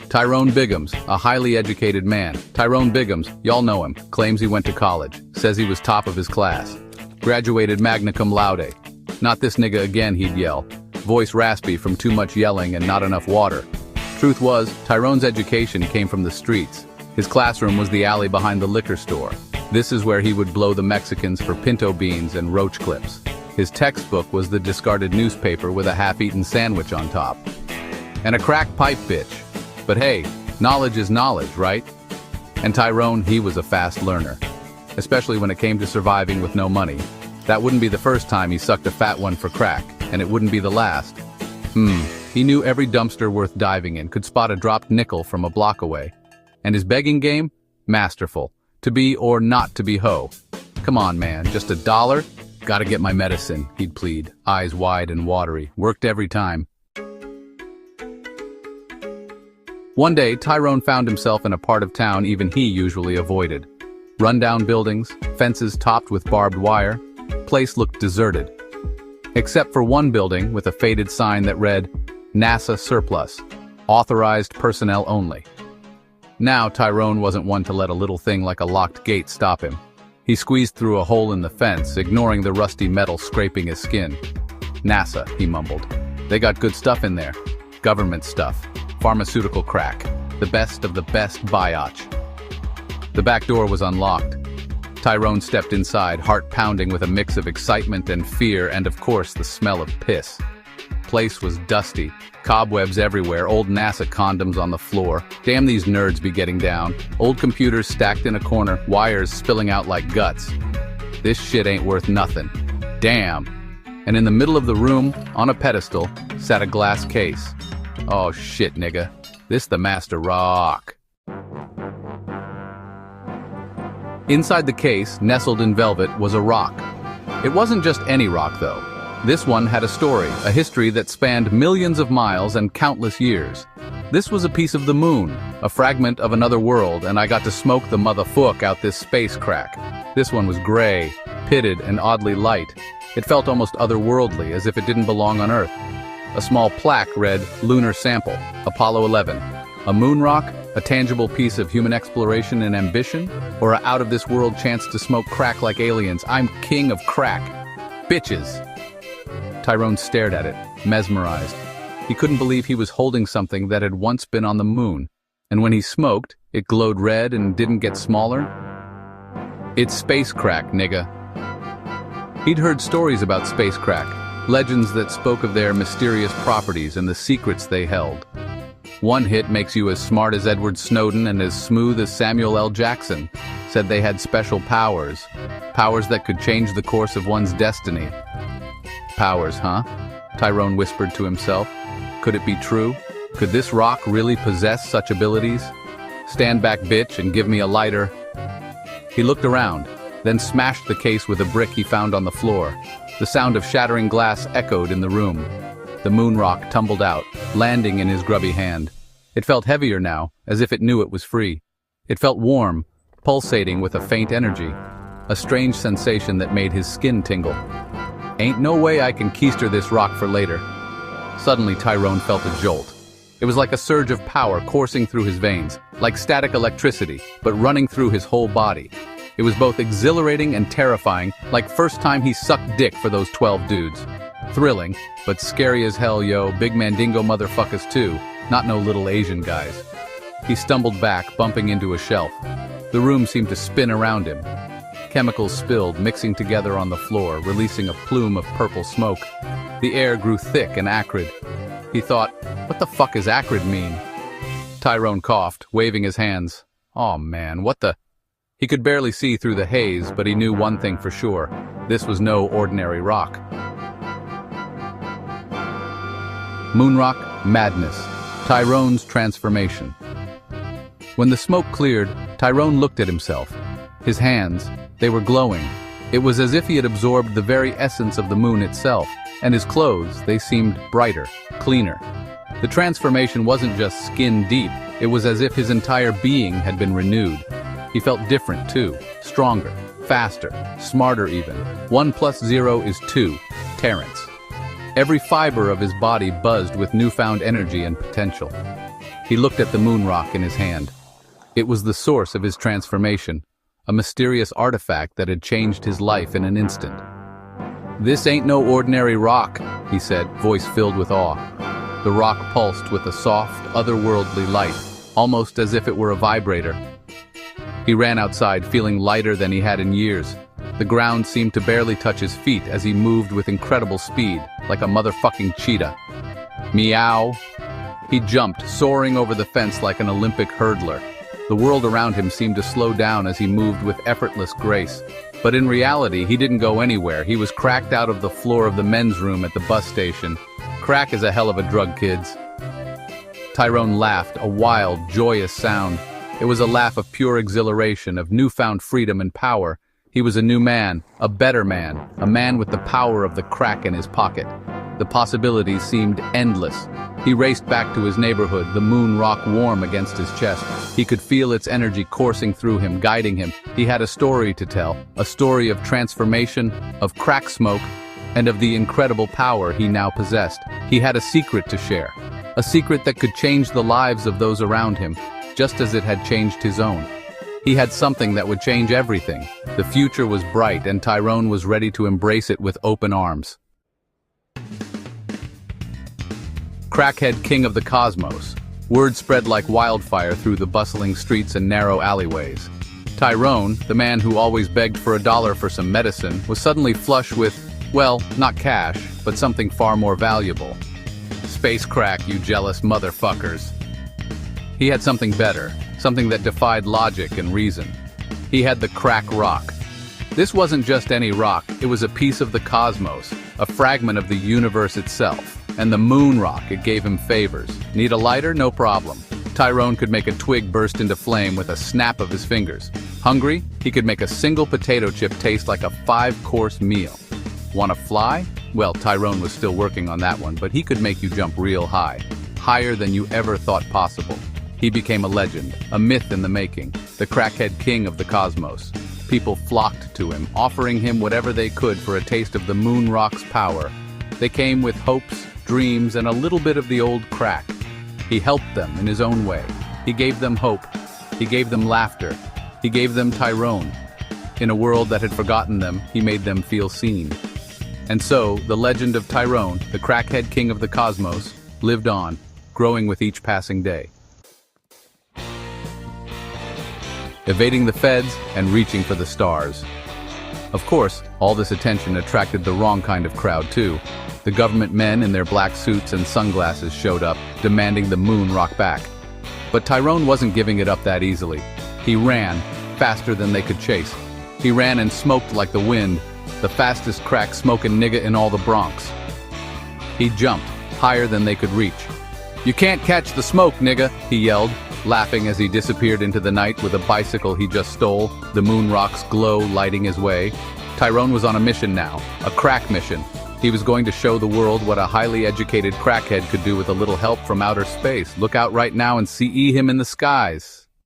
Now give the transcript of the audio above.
Tyrone Biggums, a highly educated man. Tyrone Biggums, y'all know him, claims he went to college, says he was top of his class. Graduated magna cum laude. Not this nigga again, he'd yell. Voice raspy from too much yelling and not enough water. Truth was, Tyrone's education came from the streets. His classroom was the alley behind the liquor store. This is where he would blow the Mexicans for pinto beans and roach clips. His textbook was the discarded newspaper with a half-eaten sandwich on top. And a crack pipe bitch. But hey, knowledge is knowledge, right? And Tyrone, he was a fast learner. Especially when it came to surviving with no money. That wouldn't be the first time he sucked a fat one for crack, and it wouldn't be the last. He knew every dumpster worth diving in, could spot a dropped nickel from a block away. And his begging game? Masterful. To be or not to be ho. Come on, man, just $1? Gotta get my medicine, he'd plead, eyes wide and watery. Worked every time. One day, Tyrone found himself in a part of town even he usually avoided. Rundown buildings, fences topped with barbed wire. Place looked deserted. Except for one building with a faded sign that read, NASA Surplus, authorized personnel only. Now, Tyrone wasn't one to let a little thing like a locked gate stop him. He squeezed through a hole in the fence, ignoring the rusty metal scraping his skin. NASA, he mumbled. They got good stuff in there. Government stuff. Pharmaceutical crack. The best of the best biatch. The back door was unlocked. Tyrone stepped inside, heart pounding with a mix of excitement and fear and, of course, the smell of piss. Place was dusty. Cobwebs everywhere, old NASA condoms on the floor. Damn, these nerds be getting down. Old computers stacked in a corner, wires spilling out like guts. This shit ain't worth nothing. Damn. And in the middle of the room, on a pedestal, sat a glass case. Oh shit, nigga. This the master rock. Inside the case, nestled in velvet, was a rock. It wasn't just any rock, though. This one had a story, a history that spanned millions of miles and countless years. This was a piece of the moon, a fragment of another world, and I got to smoke the motherfuck out this space crack. This one was gray, pitted, and oddly light. It felt almost otherworldly, as if it didn't belong on Earth. A small plaque read, Lunar Sample, Apollo 11. A moon rock? A tangible piece of human exploration and ambition? Or a out-of-this-world chance to smoke crack like aliens? I'm king of crack. Bitches. Tyrone stared at it, mesmerized. He couldn't believe he was holding something that had once been on the moon. And when he smoked, it glowed red and didn't get smaller. It's space crack, nigga. He'd heard stories about space crack, legends that spoke of their mysterious properties and the secrets they held. One hit makes you as smart as Edward Snowden and as smooth as Samuel L. Jackson. Said they had special powers. Powers that could change the course of one's destiny. Powers, huh? Tyrone whispered to himself. Could it be true? Could this rock really possess such abilities? Stand back, bitch, and give me a lighter. He looked around, then smashed the case with a brick he found on the floor. The sound of shattering glass echoed in the room. The moon rock tumbled out, landing in his grubby hand. It felt heavier now, as if it knew it was free. It felt warm, pulsating with a faint energy, a strange sensation that made his skin tingle. Ain't no way I can keister this rock for later. Suddenly, Tyrone felt a jolt. It was like a surge of power coursing through his veins, like static electricity, but running through his whole body. It was both exhilarating and terrifying, like first time he sucked dick for those 12 dudes. Thrilling, but scary as hell, yo, big mandingo motherfuckers too, not no little Asian guys. He stumbled back, bumping into a shelf. The room seemed to spin around him. Chemicals spilled, mixing together on the floor, releasing a plume of purple smoke. The air grew thick and acrid. He thought, what the fuck does acrid mean? Tyrone coughed, waving his hands. Aw man, what the... He could barely see through the haze, but he knew one thing for sure. This was no ordinary rock. Moonrock madness. Tyrone's transformation. When the smoke cleared, Tyrone looked at himself. His hands, they were glowing. It was as if he had absorbed the very essence of the moon itself, and his clothes, they seemed brighter, cleaner. The transformation wasn't just skin deep, it was as if his entire being had been renewed. He felt different too, stronger, faster, smarter even. 1 + 0 is 2, Terrence. Every fiber of his body buzzed with newfound energy and potential. He looked at the moon rock in his hand. It was the source of his transformation, a mysterious artifact that had changed his life in an instant. "This ain't no ordinary rock," he said, voice filled with awe. The rock pulsed with a soft, otherworldly light, almost as if it were a vibrator. He ran outside, feeling lighter than he had in years. The ground seemed to barely touch his feet as he moved with incredible speed, like a motherfucking cheetah. Meow. He jumped, soaring over the fence like an Olympic hurdler. The world around him seemed to slow down as he moved with effortless grace. But in reality, he didn't go anywhere. He was cracked out of the floor of the men's room at the bus station. Crack is a hell of a drug, kids. Tyrone laughed, a wild, joyous sound. It was a laugh of pure exhilaration, of newfound freedom and power. He was a new man, a better man, a man with the power of the crack in his pocket. The possibilities seemed endless. He raced back to his neighborhood, the moon rock warm against his chest. He could feel its energy coursing through him, guiding him. He had a story to tell, a story of transformation, of crack smoke, and of the incredible power he now possessed. He had a secret to share, a secret that could change the lives of those around him, just as it had changed his own. He had something that would change everything. The future was bright, and Tyrone was ready to embrace it with open arms. Crackhead king of the cosmos. Word spread like wildfire through the bustling streets and narrow alleyways. Tyrone, the man who always begged for $1 for some medicine, was suddenly flush with, well, not cash, but something far more valuable. Space crack, you jealous motherfuckers. He had something better, something that defied logic and reason. He had the crack rock. This wasn't just any rock, it was a piece of the cosmos, a fragment of the universe itself. And the moon rock, it gave him favors. Need a lighter? No problem. Tyrone could make a twig burst into flame with a snap of his fingers. Hungry? He could make a single potato chip taste like a 5-course meal. Want to fly? Well, Tyrone was still working on that one, but he could make you jump real high. Higher than you ever thought possible. He became a legend, a myth in the making, the crackhead king of the cosmos. People flocked to him, offering him whatever they could for a taste of the moon rock's power. They came with hopes, dreams, and a little bit of the old crack. He helped them in his own way. He gave them hope. He gave them laughter. He gave them Tyrone. In a world that had forgotten them, he made them feel seen. And so, the legend of Tyrone, the crackhead king of the cosmos, lived on, growing with each passing day. Evading the feds and reaching for the stars. Of course, all this attention attracted the wrong kind of crowd too. The government men in their black suits and sunglasses showed up, demanding the moon rock back. But Tyrone wasn't giving it up that easily. He ran, faster than they could chase. He ran and smoked like the wind, the fastest crack smoking nigga in all the Bronx. He jumped, higher than they could reach. "You can't catch the smoke, nigga," he yelled, laughing as he disappeared into the night with a bicycle he just stole, the moon rock's glow lighting his way. Tyrone was on a mission now, a crack mission. He was going to show the world what a highly educated crackhead could do with a little help from outer space. Look out right now and see him in the skies.